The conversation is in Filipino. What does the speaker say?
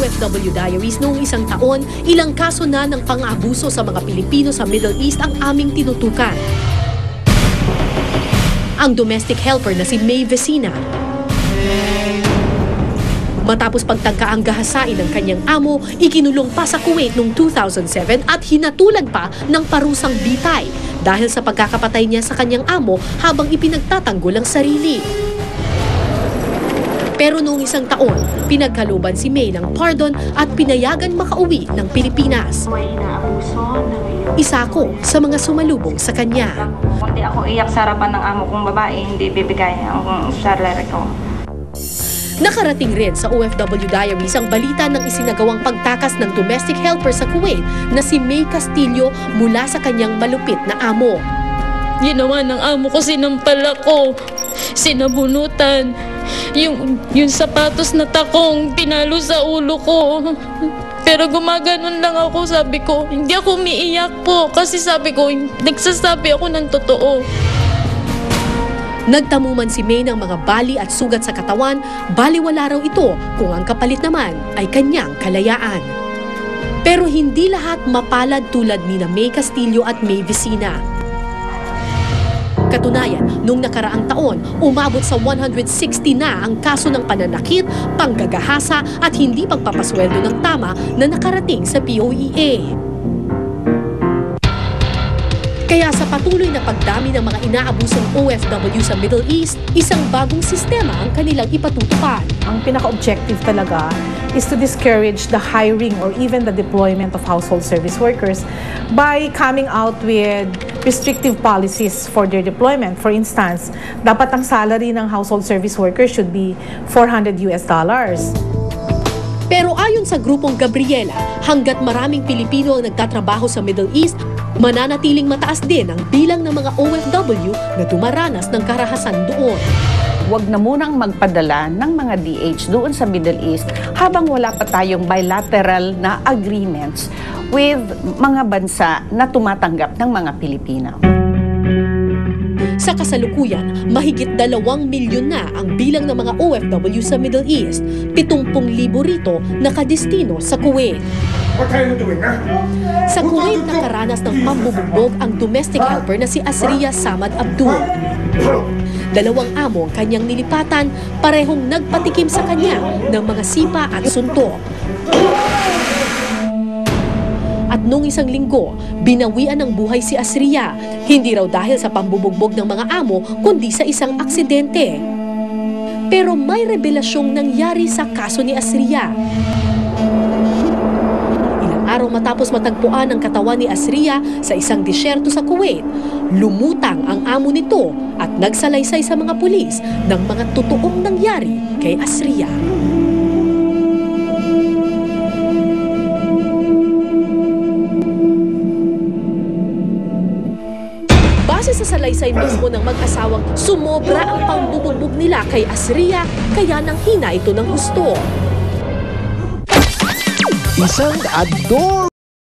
OFW Diaries noong isang taon, ilang kaso na ng pang-abuso sa mga Pilipino sa Middle East ang aming tinutukan. Ang domestic helper na si May Vecina. Matapos pagtangkaang gahasain ng kanyang amo, ikinulong pa sa Kuwait noong 2007 at hinatulan pa ng parusang bitay dahil sa pagkakapatay niya sa kanyang amo habang ipinagtatanggol ang sarili. Pero noong isang taon, pinagkaluban si May ng pardon at pinayagan makauwi ng Pilipinas. Isa ako sa mga sumalubong sa kanya. Kung di ako iyak sa harapan ng amo kong babae, hindi bibigay ang salary ko. Nakarating rin sa OFW Diaries ang balita ng isinagawang pagtakas ng domestic helper sa Kuwait na si May Castillo mula sa kanyang malupit na amo. Ginawa ng amo ko, sinampal ako, sinabunutan. Yung sapatos na takong pinalo sa ulo ko. Pero gumaganon lang ako, sabi ko. Hindi ako umiiyak po kasi sabi ko, nagsasabi ako ng totoo. Nagtamuman si May ng mga bali at sugat sa katawan, baliwala raw ito kung ang kapalit naman ay kanyang kalayaan. Pero hindi lahat mapalad tulad ni na May Castillo at May Vecina. Katunayan, nung nakaraang taon, umabot sa 160 na ang kaso ng pananakit, panggagahasa at hindi pagpapasweldo ng tama na nakarating sa POEA. Kaya sa patuloy na pagdami ng mga inaabusong OFW sa Middle East, isang bagong sistema ang kanilang ipatutupad. Ang pinaka-objective talaga is to discourage the hiring or even the deployment of household service workers by coming out with restrictive policies for their deployment. For instance, dapat ang salary ng household service workers should be $400. Pero ayon sa grupong Gabriela, hanggat maraming Pilipino ang nagtatrabaho sa Middle East, mananatiling mataas din ang bilang ng mga OFW na dumaranas ng karahasan doon. Huwag na munang magpadala ng mga DH doon sa Middle East habang wala pa tayong bilateral na agreements with mga bansa na tumatanggap ng mga Pilipino. Sa kasalukuyan, mahigit 2 milyon na ang bilang ng mga OFW sa Middle East, 70,000 rito nakadestino sa Kuwait. Sa Kuwait, nakaranas ng pambubugbog ang domestic helper na si Asria Samad Abdul. 2 amo ang kanyang nilipatan, parehong nagpatikim sa kanya ng mga sipa at suntok. At noong isang linggo, binawian ng buhay si Asria, hindi raw dahil sa pambubugbog ng mga amo, kundi sa isang aksidente. Pero may revelasyong nangyari sa kaso ni Asria. Ilang araw matapos matagpuan ang katawan ni Asria sa isang disyerto sa Kuwait, lumutang ang amo nito at nagsalaysay sa mga pulis ng mga totoong nangyari kay Asria. Base sa salaysay mismo ng mag-asawang, sumobra ang pambubugbog nila kay Asria, kaya nang hina ito ng husto. Isang ador